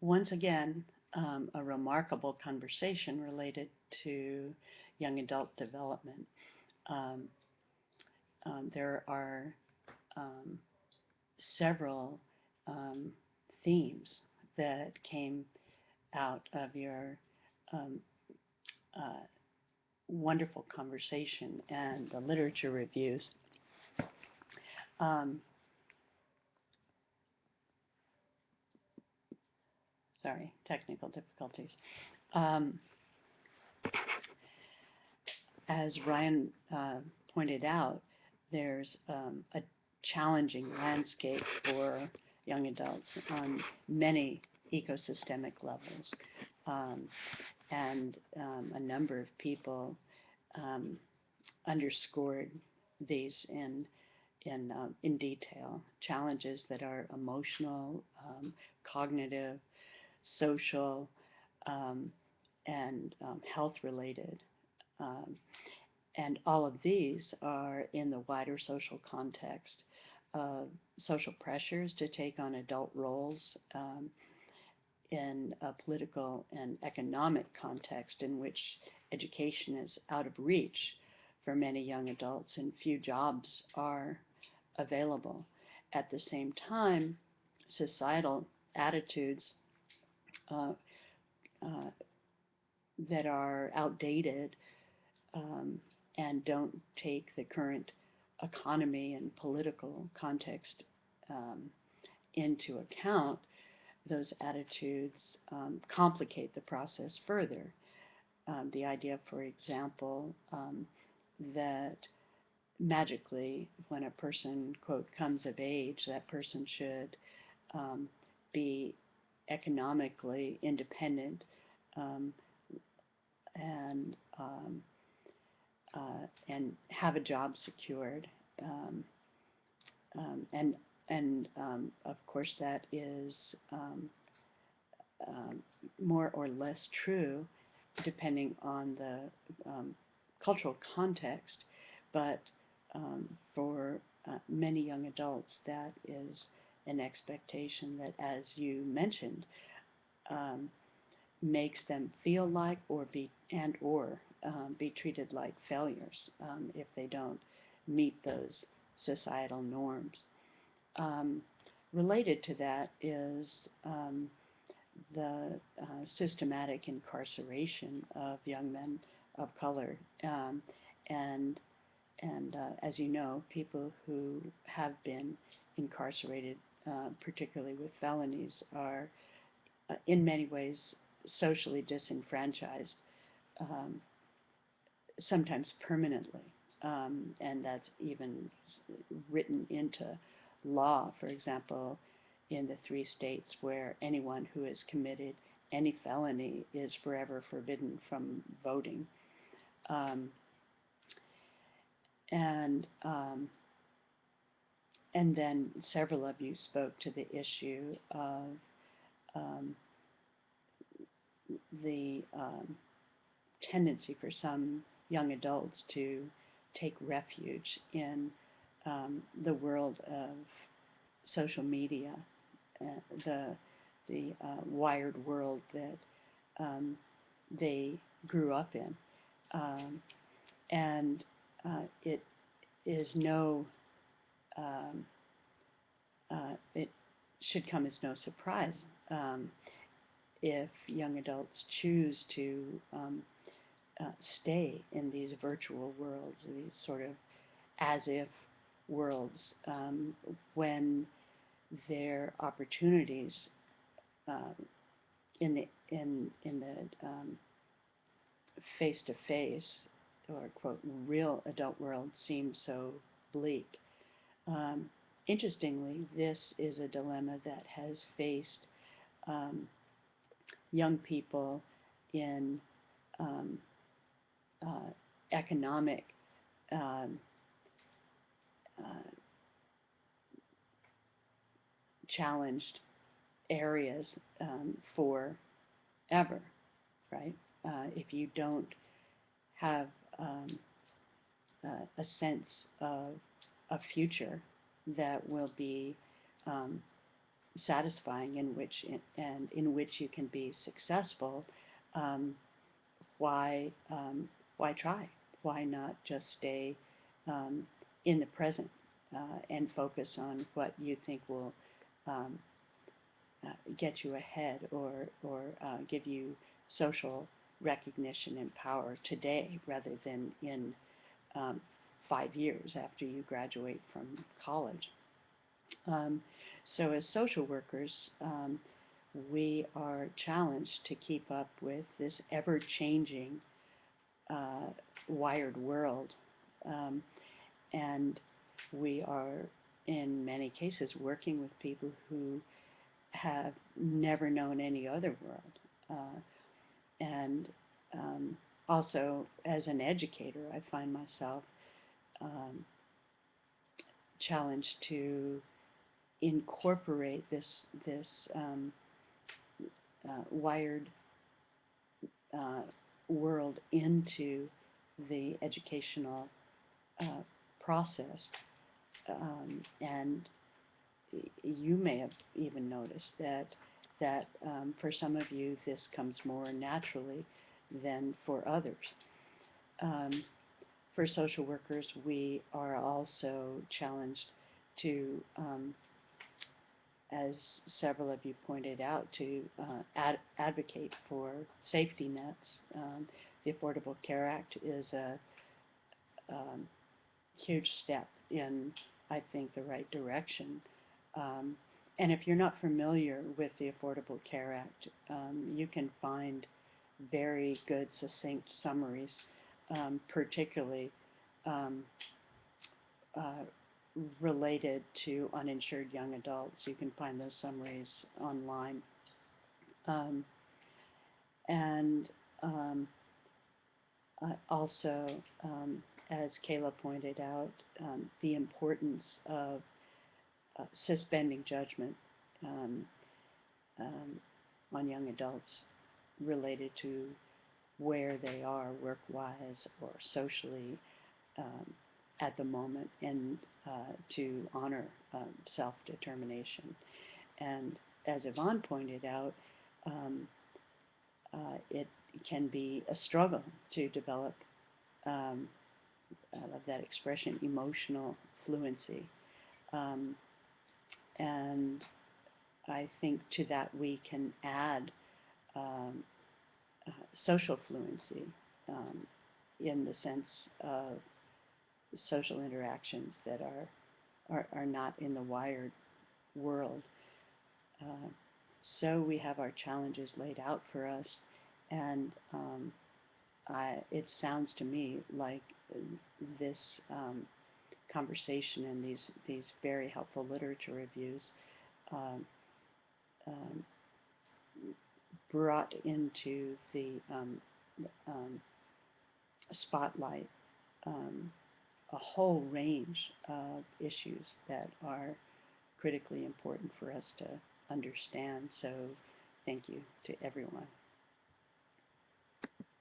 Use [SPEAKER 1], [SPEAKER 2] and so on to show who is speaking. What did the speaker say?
[SPEAKER 1] once again, a remarkable conversation related to young adult development. Um, there are um, several um, themes that came out of your um, uh, wonderful conversation and the literature reviews. Um, Sorry, technical difficulties. Um, as Ryan pointed out, there's a challenging landscape for young adults on many ecosystemic levels. Um, and a number of people um, underscored these in detail. Challenges that are emotional, cognitive, social, um, and health related. Um, and all of these are in the wider social context of social pressures to take on adult roles in a political and economic context in which education is out of reach for many young adults and few jobs are available. At the same time, societal attitudes uh, uh, that are outdated um, and don't take the current economy and political context um, into account, those attitudes complicate the process further. The idea, for example, that magically, when a person, quote, comes of age, that person should um, be economically independent um, and have a job secured. Um, and of course, that is um, more or less true depending on the cultural context, but for many young adults, that is an expectation that, as you mentioned, um, makes them feel like or be treated like failures if they don't meet those societal norms. Um, Related to that is the systematic incarceration of young men of color. And as you know, people who have been incarcerated, particularly with felonies, are in many ways socially disenfranchised, um, sometimes permanently. And that's even written into law. For example, in the 3 states where anyone who has committed any felony is forever forbidden from voting. Um, and um, and then several of you spoke to the issue of um, the tendency for some young adults to take refuge in the world of social media, the wired world that um, they grew up in, and it is no um, it should come as no surprise um, if young adults choose to stay in these virtual worlds, these sort of as if worlds, when their opportunities um, in the face to face or quote real adult world seem so bleak. Um, Interestingly, this is a dilemma that has faced um, young people in um, uh, economic um, uh, challenged areas forever, right? If you don't have um, a sense of a future that will be um, satisfying, in which you can be successful, um, why why try? Why not just stay um, in the present and focus on what you think will um, get you ahead, or give you social recognition and power today rather than in um, 5 years after you graduate from college. Um, so as social workers, we are challenged to keep up with this ever-changing uh, wired world. Um, and we are, in many cases, working with people who have never known any other world. And also, as an educator, I find myself um, challenged to incorporate this wired uh, world into the educational uh, process. And you may have even noticed that for some of you this comes more naturally than for others. Um, for social workers, we are also challenged to, as several of you pointed out, to advocate for safety nets. The Affordable Care Act is a um, huge step in, I think, the right direction. Um, and if you're not familiar with the Affordable Care Act, you can find very good, succinct summaries, particularly um, uh, related to uninsured young adults. You can find those summaries online. Um, and um, also, as Kayla pointed out, the importance of suspending judgment um, um, on young adults related to where they are work-wise or socially um, at the moment, and to honor self-determination. And as Yvonne pointed out, um, it can be a struggle to develop, um, I love that expression, emotional fluency. Um, and I think to that we can add um, social fluency in the sense of social interactions that are not in the wired world. Uh, so we have our challenges laid out for us, and it sounds to me like this conversation and these very helpful literature reviews um, um, brought into the um, spotlight a whole range of issues that are critically important for us to understand. So thank you to everyone.